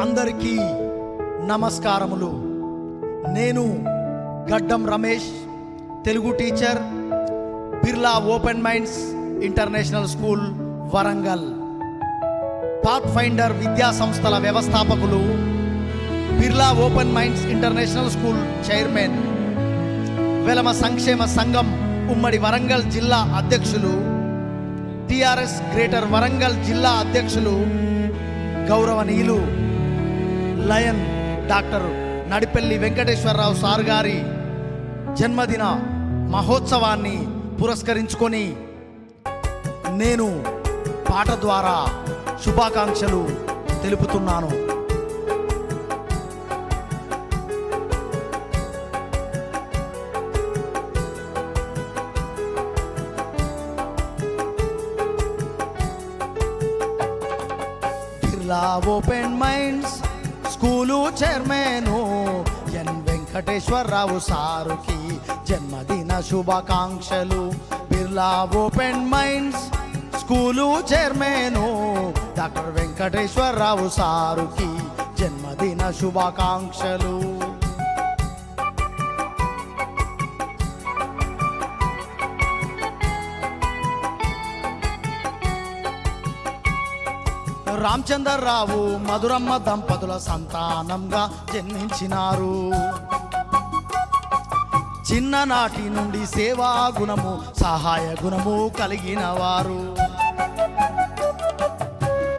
అందరికీ నమస్కారములు. నేను గడ్డం Ramesh, Telugu teacher, Birla Open minds international school Warangal, path finder విద్యా సంస్థల వ్యవస్థాపకులు, Birla Open minds international school chairman, Velama సంక్షేమ సంఘం ఉమ్మడి వరంగల్ జిల్లా అధ్యక్షులు, టిఆర్ఎస్ గ్రేటర్ వరంగల్ జిల్లా అధ్యక్షులు, గౌరవనీయులు Lion doctor Nadipelli Venkateswararao sir గారి జన్మదిన మహోత్సవాన్ని పురస్కరించుకొని నేను పాట ద్వారా శుభాకాంక్షలు తెలుపుతున్నాను. Birla Open Minds School chairman N Venkateswararao సారుకి జన్మదిన శుభాకాంక్షలు. Birla Open Minds School chairman doctor Venkateswararao సారుకి జన్మదిన శుభాకాంక్షలు. రామచంద్రరావు మధురమ్మ దంపతుల సంతానంగా జన్మించినారు. చిన్ననాటి నుండి సేవా గుణము సహాయ గుణము కలిగిన వారు.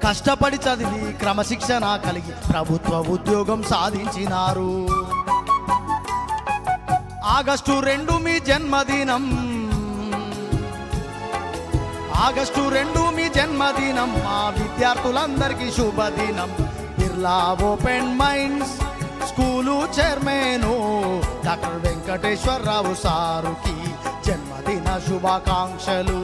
కష్టపడి చదివి క్రమశిక్షణ కలిగి ప్రభుత్వ ఉద్యోగం సాధించినారు. ఆగస్టు 2 మీ జన్మదినం, ఆగస్టు 2 మీ జన్మదినం, మా విద్యార్థులందరికీ శుభదినం. Birla Open Minds School chairman doctor Venkateswararao సారుకి జన్మదిన శుభాకాంక్షలు.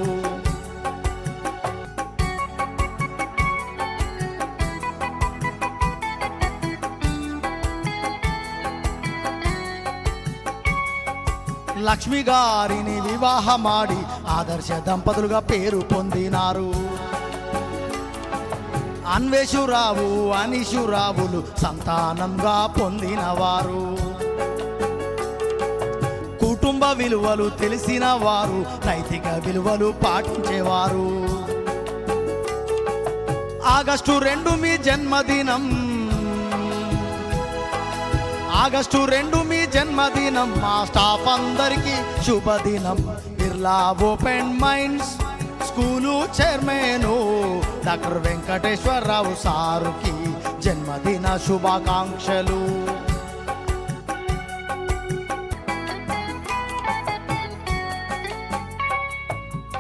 లక్ష్మి గారిని వివాహమాడి ఆదర్శ దంపతులుగా పేరు పొందినారు. అన్వేషురావు అనిషురావులు సంతానంగా పొందినవారు. కుటుంబ విలువలు తెలిసిన వారు, నైతిక విలువలు పాటించేవారు. ఆగస్టు 2 మీ జన్మదినం, ఆగస్టు 2 మీ జన్మదినం, మా స్టాఫ్ అందరికీ శుభదినం. Birla Open Minds School chairman doctor Venkateswararao సారుకి జన్మదిన శుభాకాంక్షలు.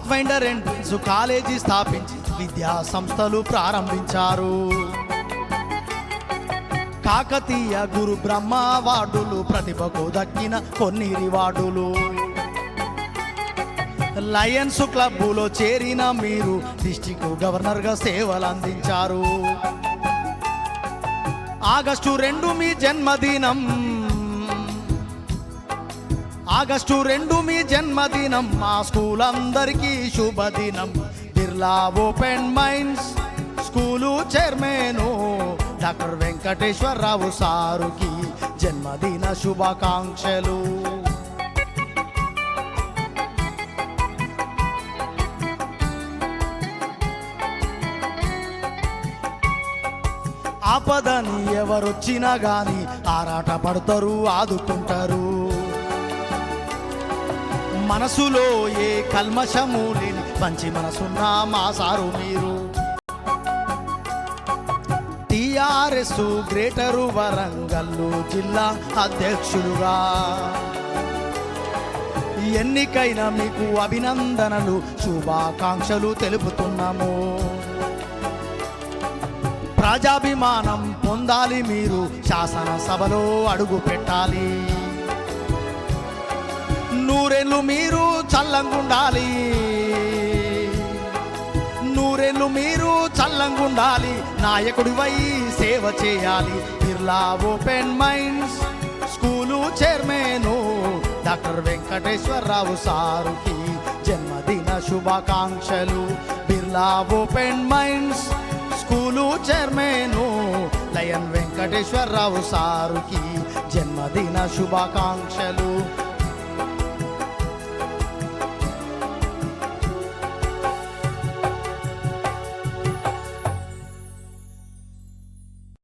ఫైండర్ అండ్ ట్విన్స్ కాలేజీ స్థాపించి విద్యా సంస్థలు ప్రారంభించారు. కాకతీయ గురు బ్రహ్మ అవార్డులు, ప్రతిభకు దక్కిన కొన్ని రివార్డులు. లయన్స్ క్లబ్బులో చేరిన మీరు డిస్ట్రిక్ట్ గవర్నర్గా సేవలు అందించారు. ఆగస్టు 2 మీ జన్మదినం, ఆగస్టు 2 మీ జన్మదినం, మా స్కూల్ అందరికీ శుభదినం. Birla Open Minds School chairman doctor Venkateswararao సారుకి జన్మదిన శుభాకాంక్షలు. ఆపదని ఎవరొచ్చినా గాని ఆరాట పడతారు, ఆదుకుంటారు. మనసులో ఏ కల్మషము లేని మంచి మనసున్న మా సారు మీరు. టిఆర్ఎస్ గ్రేటరు వరంగల్లు జిల్లా అధ్యక్షులుగా ఎన్నికైన మీకు అభినందనలు శుభాకాంక్షలు తెలుపుతున్నాము. ప్రజాభిమానం పొందాలి మీరు, శాసనసభలో అడుగు పెట్టాలి. నూరేళ్ళు మీరు చల్లంగుండాలి, నూరేళ్ళు మీరు చల్లంగుండాలి. నాయకుడివై సేవ చేయాలి. Birla Open Minds School chairman doctor Venkateswararao సారుకి జన్మదిన శుభాకాంక్షలు. Birla Open Minds School chairman Lion Venkateswararao సారుకి జన్మదిన శుభాకాంక్షలు.